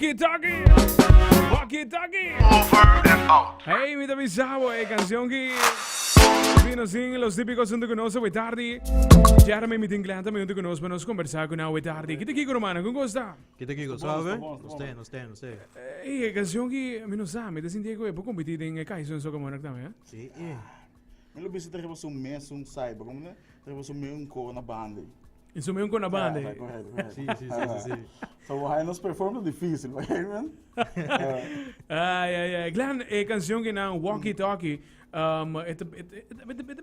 Walkie Talkie! Walkie Talkie! Hey, mi avisaba, canción que vino sin los típicos son de conoce hoy tarde. Ya me meeting cliente me conoce, nos conversar con hoy tarde. ¿Qué te quiero, romano? ¿Cómo está? ¿Qué te quiero, sabe? No sé. Canción que me no sabe, te sentí que puedo competir en el caso en so como también. Sí, Me lo visita arriba um mês, site, como né? Arriba um cor na banda. Isso mesmo com a banda. Correto. Sim. So, aí nos performa difícil, vai, man? Ai. Glenn, canção que não Walkie Talkie,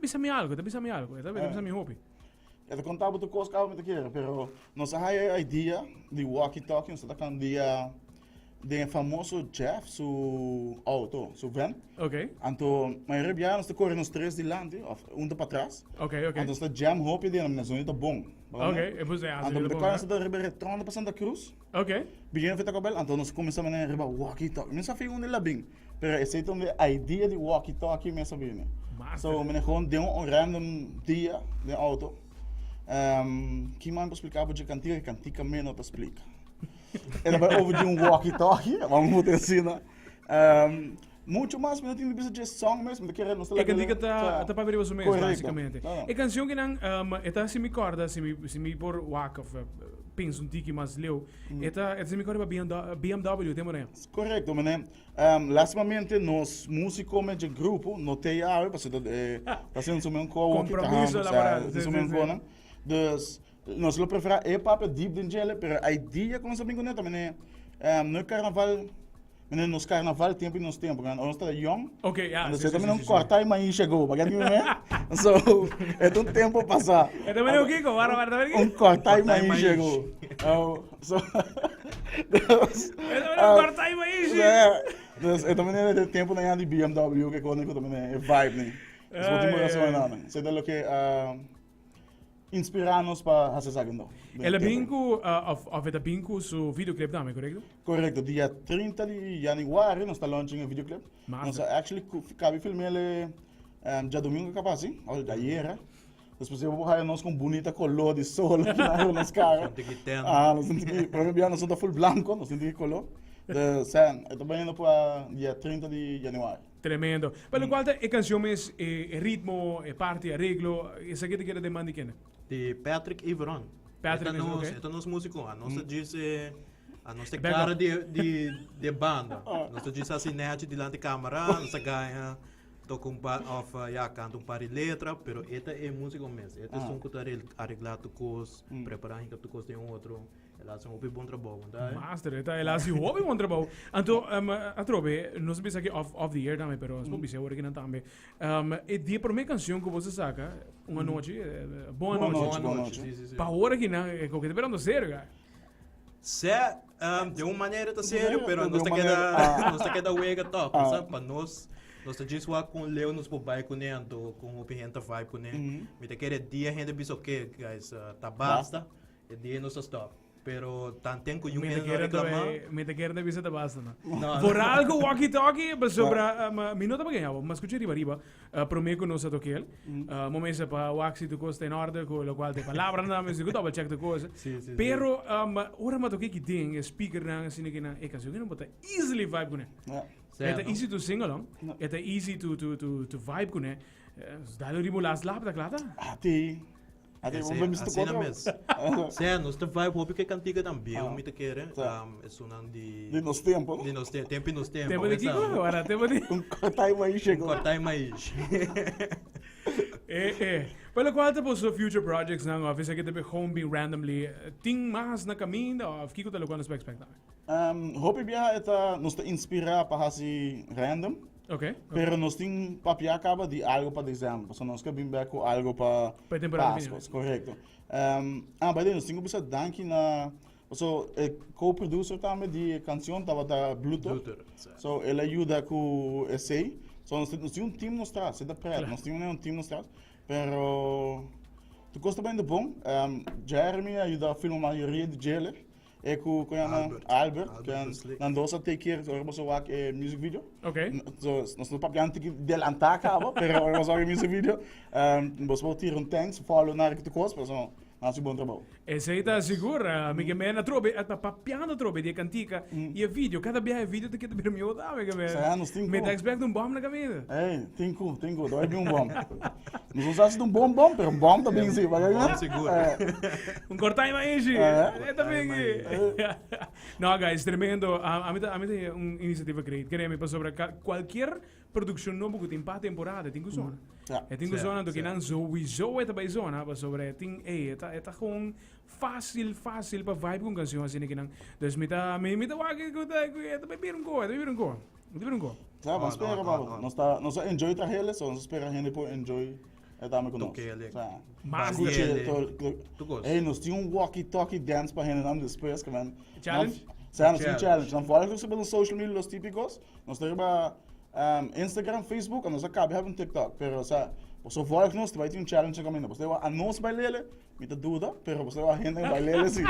bisa me algo, bisa me hobby. Eu te contava tu coisa que eu quero, pero nós a ideia de walkie talkie, nós tá com dia de famoso Jeff, su auto, su van. Ok. Então, mas rebia nós tá correndo os três de lande, para trás. Ok. Então nós tá jam hopi de na zona tá bom. Ok, e depois é assim. Então depois nós tá retornando para Santa Cruz. Ok. Begin feita cabelo, então nós começamos a riba walkie talkie. Nós fez um de bem, pero esse então a ideia de walkie talkie me sabia. So, me gewoon deu random dia de auto. Que man explicava de cantica menos te explica. Era para over de walkie talkie, vamos ter ensinar. Muito mais, mas não tem de song mesmo, de querer nos E cantica tá para ver o mesmo, basicamente. E canção que não, eta se me corda, se me por wak of penso tiki mais leu, eta se me corda BMW, tem morrer. Correto, mas lastimamente nós músicos de grupo não tem a, porque tá sendo um compromisso laboral, dus nós lo preferar é para deep dentro, mas a ideia como sabem que também no carnaval. Mas nos carnaval tempo e nos tempo, nós está young. Ok, Você também não corta e mas chegou, porque so é um tempo passar. É também o que agora Corta e mas chegou. So é também corta e mas é também é tempo na de BMW que quando também é vibe, né? Isso pode mudar só nada. Você dá o que inspirar-nos para fazer isso não. Ela bingo of bingo su videoclip também, correto? Correto, dia 30 de januário nós está launching um videoclip. Nós actually acabei filmar ele já domingo capaz, ou da era. Depois eu vou raio nós com bonita color de sol na nas caras. Nós temos que, por exemplo, nós estamos full blanco, nós temos que color. Eu também indo para dia 30 de januário. Tremendo. Pelo qual é canções, ritmo, parte, arreglo, isso aqui te quero demandar quem? De Patrick e Veron. Patrick mesmo, ok. Então nós músicos, a nossa diz a nossa cara de banda. Nossa diz assim net diante da câmera, nossa ganha toca canta par de letra, pero esta é música mesmo. Esta são que arreglar tu coisa, preparar que tu coisa tem outro. Ela é um bom trabalho, tá? Master, ela é um bom trabalho. Então, a trobe, não sei se aqui off the air também, pero não sei se também. E dia para minha canção que você saca, uma noite, boa noite. Para hora que não, é o que te esperando sério, cara. De uma maneira tá sério, pero nós tá queda wega top, sabe? Para nós dizว่าcom Leo nos bobai com ele, com o pimenta vai com ele. Me te quer dia gente diz ok, guys, tá basta, e dia nós stop. Pero tanto que eu me reclamar. Me te quer de visita basta, não. Por algo walkie talkie, sobre minuto para ganhar, mas escuche riba, prometo não se toque ele. Momento para waxi tu costa em ordem, com o qual te palavra não, mas eu double check tu coisa. Pero ora mas toque que tem speaker não assim que na é canção que não bota easily vibe com ele. É easy to sing along, é easy to vibe com ele. Dá-lhe rimo las lap da clata. Assim na mesa. Sim, nós vai hope que cantiga também, o mito quer, é sonando de nos tempo. De nos tempo. Tempo de que agora, tempo de cortar mais chegou. Cortar mais. Pelo qual te posso future projects não, office que te home be randomly, ting mais na caminho, ou que que lo quando expectar. Hope bia eta nos inspirar para fazer random. Ok. Pero nós temos papel acaba de algo para dezembro, porque nós queremos ver com algo para Páscoa, correto. Mas nós temos que danke na, so co-producer também de canção tava da Bluetooth, so ele ajuda com esse, so nós temos um time nos traz, é da pré, nós temos um time nos traz, pero tu gosta bem de bom, Jeremy ajuda a filmar a maioria de jailer. com Albert, que nandosa take care, so was ook music video. Okay. So, nós não papel antigo delanta acaba, pero was ook music video. Was wel hier een tanks, follow naar de kost, so Nós bom trabalho. Essa aí tá segura, amiga minha, na trobe, papiando trobe, de cantica, e a vídeo, cada vez vídeo tem que ter meu da, amiga minha. Me tá expectando um bom na caminha. Tenho, dói um bom. Nós usamos um bom, pero um bom também sim, vai ganhar. Segura. Cortar mais aí, é também. Não, guys, tremendo. A mim tem uma iniciativa creativa, queremos sobre qualquer produção nova que tem para temporada, tem que usar. Tem que usar do que não sowieso é também zona, sobre tem tá gewoon fácil para vibe com canção assim que não. Dus me tá WALKIE também um go. Sabe, nós espera, babo. Nós enjoy tra hele, so nós espera gente por enjoy tamo com nós. Mas nós tínhamos WALKIE TALKIE dance para gente não depois que man. Challenge? Challenge. Nós falamos sobre os social media los típicos. Nós temos Instagram, Facebook, e nós acabamos de TikTok, pero você volta nós, vai ter challenge caminho. Você vai a nós bailele, me dá dúvida, pero você vai a gente bailele sim.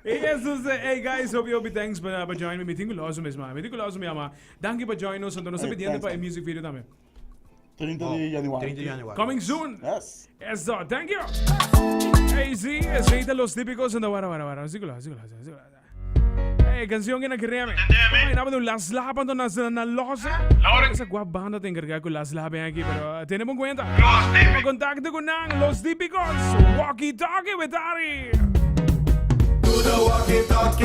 Hey guys, hope you thanks for joining me. Tingo loso mesmo, ama. Danke for joining us, então nós pedimos para music video também. 30 de januário. Coming soon. Yes. Eso, thank you. Hey, sí, es los típicos en la vara. Sígulo. Canción que na queremos. Ay, nada de las lapas na losa. Esa guabanda te encarga con las lapas aquí, pero tenemos en cuenta. Contacto con los típicos. WALKIE TALKIE with Ari. Do the walkie talk.